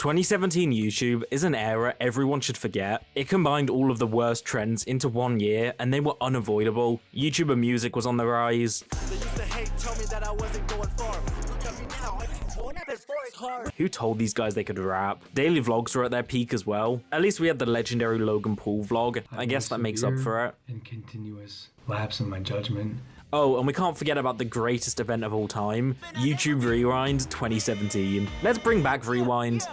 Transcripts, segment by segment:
2017 YouTube is an era everyone should forget. It combined all of the worst trends into one year, and they were unavoidable. YouTuber music was on the rise. Who told these guys they could rap? Daily vlogs were at their peak as well. At least we had the legendary Logan Paul vlog. I guess that makes up for it. And continuous lapse in my judgment. Oh, and we can't forget about the greatest event of all time, YouTube Rewind 2017. Let's bring back Rewind.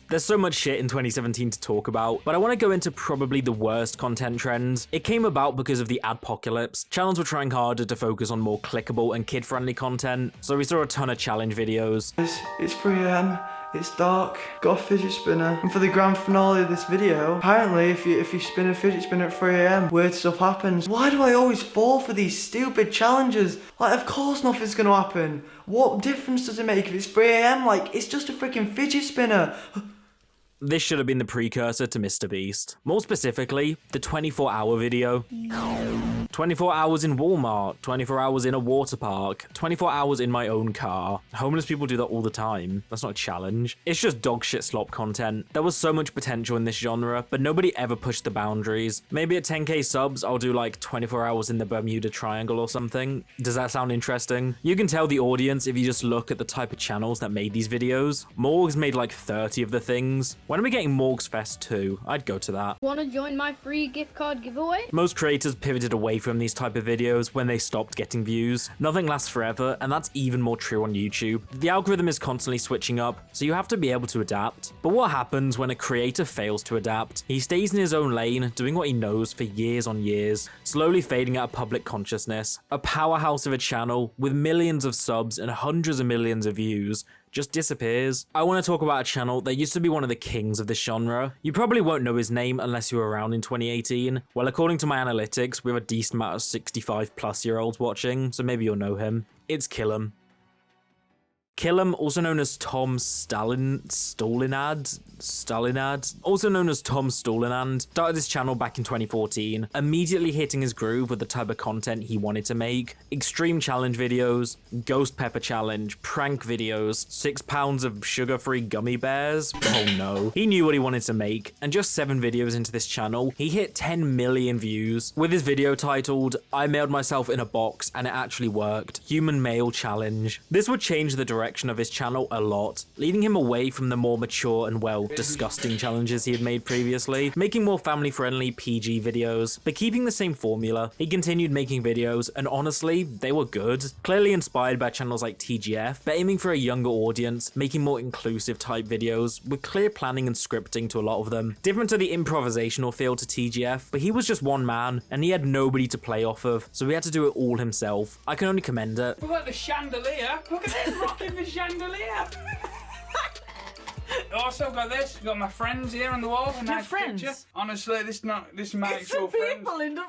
There's so much shit in 2017 to talk about, but I want to go into probably the worst content trends. It came about because of the adpocalypse. Channels were trying harder to focus on more clickable and kid-friendly content, so we saw a ton of challenge videos. It's 3 AM, it's dark, got a fidget spinner, and for the grand finale of this video, apparently if you spin a fidget spinner at 3 AM, weird stuff happens. Why do I always fall for these stupid challenges? Like, of course nothing's gonna happen. What difference does it make if it's 3 AM? Like, it's just a freaking fidget spinner. This should have been the precursor to Mr. Beast. More specifically, the 24-hour video. 24 hours in Walmart, 24 hours in a water park, 24 hours in my own car. Homeless people do that all the time. That's not a challenge. It's just dog shit slop content. There was so much potential in this genre, but nobody ever pushed the boundaries. Maybe at 10k subs, I'll do like 24 hours in the Bermuda Triangle or something. Does that sound interesting? You can tell the audience if you just look at the type of channels that made these videos. Morgs made like 30 of the things. When are we getting Morgs Fest 2? I'd go to that. Wanna join my free gift card giveaway? Most creators pivoted away from these type of videos when they stopped getting views. Nothing lasts forever, and that's even more true on YouTube. The algorithm is constantly switching up, so you have to be able to adapt. But what happens when a creator fails to adapt? He stays in his own lane, doing what he knows for years on years, slowly fading out of public consciousness. A powerhouse of a channel with millions of subs and hundreds of millions of views just disappears. I want to talk about a channel that used to be one of the kings of this genre. You probably won't know his name unless you were around in 2018. Well, according to my analytics, we have a decent amount of 65-plus-year-olds watching, so maybe you'll know him. It's Killem. Killem, also known as Tom Stalinad, also known as Tom Stalinand, started his channel back in 2014, immediately hitting his groove with the type of content he wanted to make. Extreme challenge videos, ghost pepper challenge, prank videos, 6 pounds of sugar-free gummy bears. Oh no. He knew what he wanted to make, and just 7 videos into this channel, he hit 10 million views. With his video titled, I Mailed Myself in a Box and It Actually Worked, Human Mail Challenge. This would change the direction of his channel a lot, leading him away from the more mature and, well, disgusting challenges he had made previously, making more family-friendly PG videos, but keeping the same formula. He continued making videos, and honestly, they were good. Clearly inspired by channels like TGF, but aiming for a younger audience, making more inclusive type videos, with clear planning and scripting to a lot of them. Different to the improvisational feel to TGF, but he was just one man, and he had nobody to play off of, so he had to do it all himself. I can only commend it. Look at the chandelier. Look at this rocking the chandelier. Also got this. Got my friends here on the wall. A nice friends? picture. Honestly, this is my It's the actual friends. people in the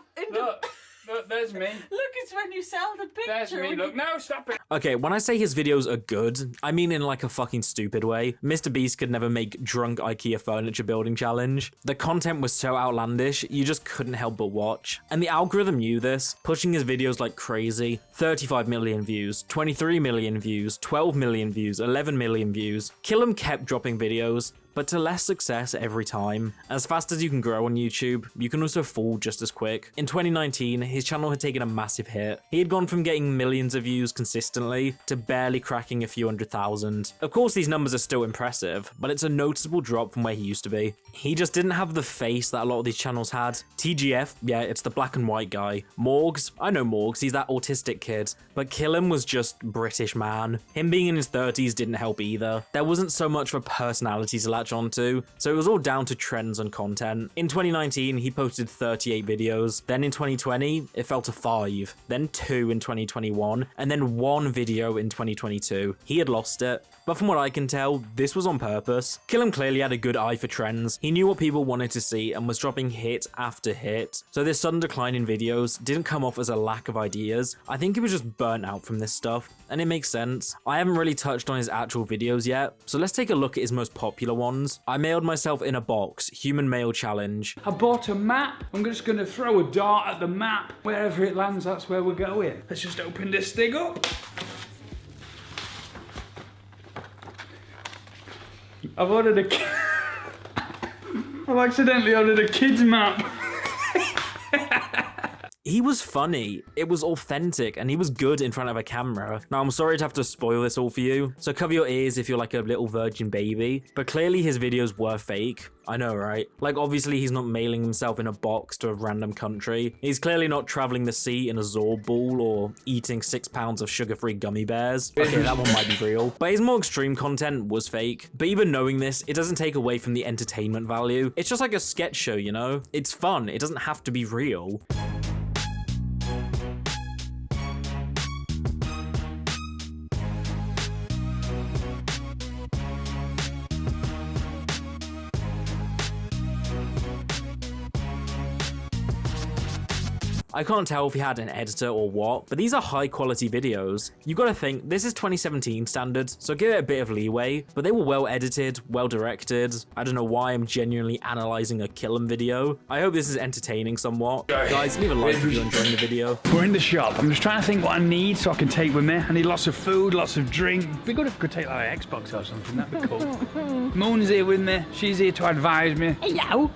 Look, there's me. Look, it's when you sell the picture. There's me. Look, no, stop it. Okay, when I say his videos are good, I mean in like a fucking stupid way. Mr. Beast could never make drunk IKEA furniture building challenge. The content was so outlandish, you just couldn't help but watch. And the algorithm knew this, pushing his videos like crazy. 35 million views, 23 million views, 12 million views, 11 million views. Killem kept dropping videos, but to less success every time. As fast as you can grow on YouTube, you can also fall just as quick. In 2019, his channel had taken a massive hit. He had gone from getting millions of views consistently to barely cracking a few 100,000. Of course, these numbers are still impressive, but it's a noticeable drop from where he used to be. He just didn't have the face that a lot of these channels had. TGF, yeah, it's the black and white guy. Morgs, I know Morgs, he's that autistic kid. But Killem was just British man. Him being in his 30s didn't help either. There wasn't so much of a personality to latch onto, so it was all down to trends and content. In 2019, he posted 38 videos. Then in 2020, it fell to 5. Then 2 in 2021, and then 1 video in 2022. He had lost it. But from what I can tell, this was on purpose. Killem clearly had a good eye for trends. He knew what people wanted to see and was dropping hit after hit. So this sudden decline in videos didn't come off as a lack of ideas. I think he was just burnt out from this stuff, and it makes sense. I haven't really touched on his actual videos yet, so let's take a look at his most popular ones. I Mailed Myself in a Box, Human Mail Challenge. I bought a map. I'm just going to throw a dart at the map. Wherever it lands, that's where we're going. Let's just open this thing up. I've ordered a... I've accidentally ordered a kids map. He was funny, it was authentic, and he was good in front of a camera. Now, I'm sorry to have to spoil this all for you, so cover your ears if you're like a little virgin baby, but clearly his videos were fake. I know, right? Like, obviously he's not mailing himself in a box to a random country. He's clearly not traveling the sea in a Zorb ball or eating 6 pounds of sugar-free gummy bears. Okay, that one might be real. But his more extreme content was fake. But even knowing this, it doesn't take away from the entertainment value. It's just like a sketch show, you know? It's fun, it doesn't have to be real. I can't tell if he had an editor or what, but these are high quality videos. You gotta think, this is 2017 standards, so give it a bit of leeway, but they were well edited, well directed. I don't know why I'm genuinely analyzing a Killem video. I hope this is entertaining somewhat. Guys, leave a like if you're enjoying the video. We're in the shop. I'm just trying to think what I need so I can take with me. I need lots of food, lots of drink. It'd be good if I could take like an Xbox or something, that'd be cool. Moon's here with me. She's here to advise me. Hello.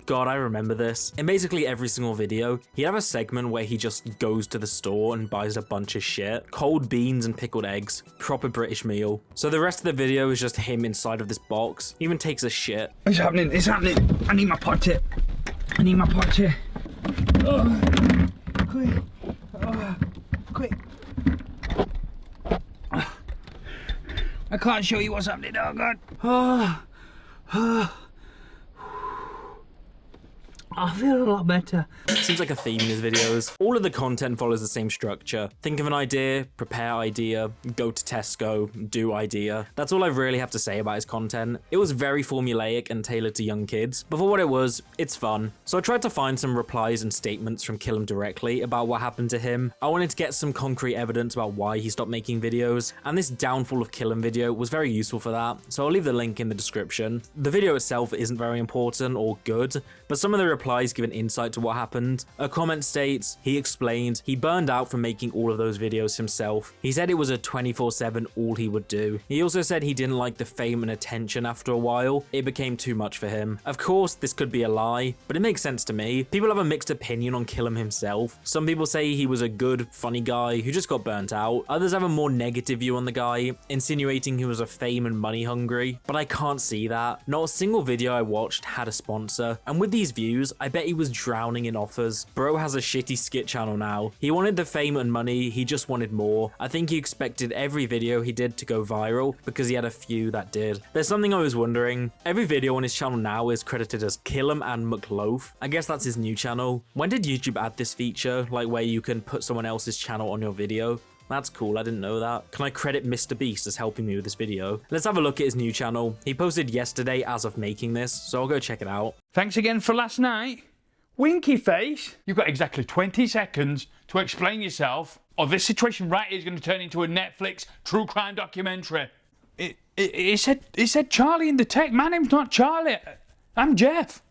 God, I remember this. In basically every single video, he'd have a segment where he just goes to the store and buys a bunch of shit. Cold beans and pickled eggs. Proper British meal. So the rest of the video is just him inside of this box. He even takes a shit. It's happening, it's happening. I need my potty. I need my potty. Oh, quick. Oh, quick. I can't show you what's happening, oh God. I feel a lot better. Seems like a theme in his videos. All of the content follows the same structure. Think of an idea, prepare idea, go to Tesco, do idea. That's all I really have to say about his content. It was very formulaic and tailored to young kids, but for what it was, it's fun. So I tried to find some replies and statements from Killem directly about what happened to him. I wanted to get some concrete evidence about why he stopped making videos, and this downfall of Killem video was very useful for that, so I'll leave the link in the description. The video itself isn't very important or good, but some of the replies give an insight to what happened. A comment states, he explained, he burned out from making all of those videos himself. He said it was a 24/7 all he would do. He also said he didn't like the fame and attention after a while. It became too much for him. Of course, this could be a lie, but it makes sense to me. People have a mixed opinion on Killem himself. Some people say he was a good, funny guy who just got burnt out. Others have a more negative view on the guy, insinuating he was a fame and money hungry, but I can't see that. Not a single video I watched had a sponsor, and with these views, I bet he was drowning in offers. Bro has a shitty skit channel now. He wanted the fame and money, he just wanted more. I think he expected every video he did to go viral because he had a few that did. There's something I was wondering. Every video on his channel now is credited as Killem and McLoaf. I guess that's his new channel. When did YouTube add this feature, like where you can put someone else's channel on your video? That's cool, I didn't know that. Can I credit Mr. Beast as helping me with this video? Let's have a look at his new channel. He posted yesterday as of making this, so I'll go check it out. Thanks again for last night. Winky face. You've got exactly 20 seconds to explain yourself, or this situation right here is going to turn into a Netflix true crime documentary. It said Charlie in the text. My name's not Charlie. I'm Jeff.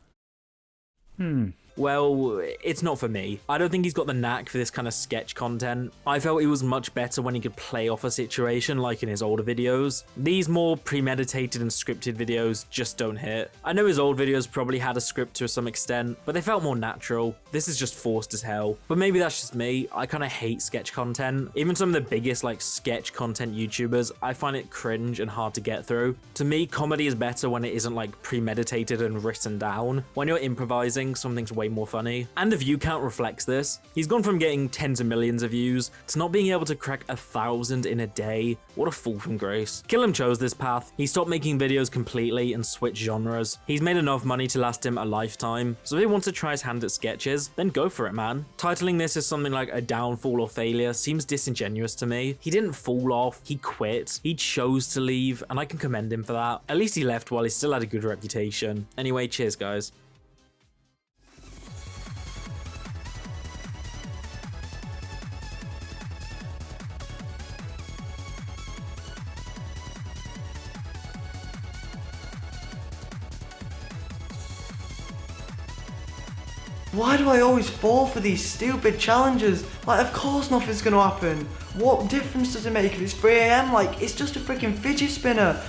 Well, it's not for me. I don't think he's got the knack for this kind of sketch content. I felt he was much better when he could play off a situation like in his older videos. These more premeditated and scripted videos just don't hit. I know his old videos probably had a script to some extent, but they felt more natural. This is just forced as hell. But maybe that's just me. I kind of hate sketch content. Even some of the biggest like sketch content YouTubers, I find it cringe and hard to get through. To me, comedy is better when it isn't like premeditated and written down. When you're improvising, something's way more funny. And the view count reflects this. He's gone from getting tens of millions of views to not being able to crack 1,000 in a day. What a fall from grace. Killem chose this path. He stopped making videos completely and switched genres. He's made enough money to last him a lifetime, so if he wants to try his hand at sketches, then go for it, man. Titling this as something like a downfall or failure seems disingenuous to me. He didn't fall off, he quit, he chose to leave, and I can commend him for that. At least he left while he still had a good reputation. Anyway, cheers guys. Why do I always fall for these stupid challenges? Like, of course nothing's gonna happen. What difference does it make if it's 3 AM? Like, it's just a freaking fidget spinner.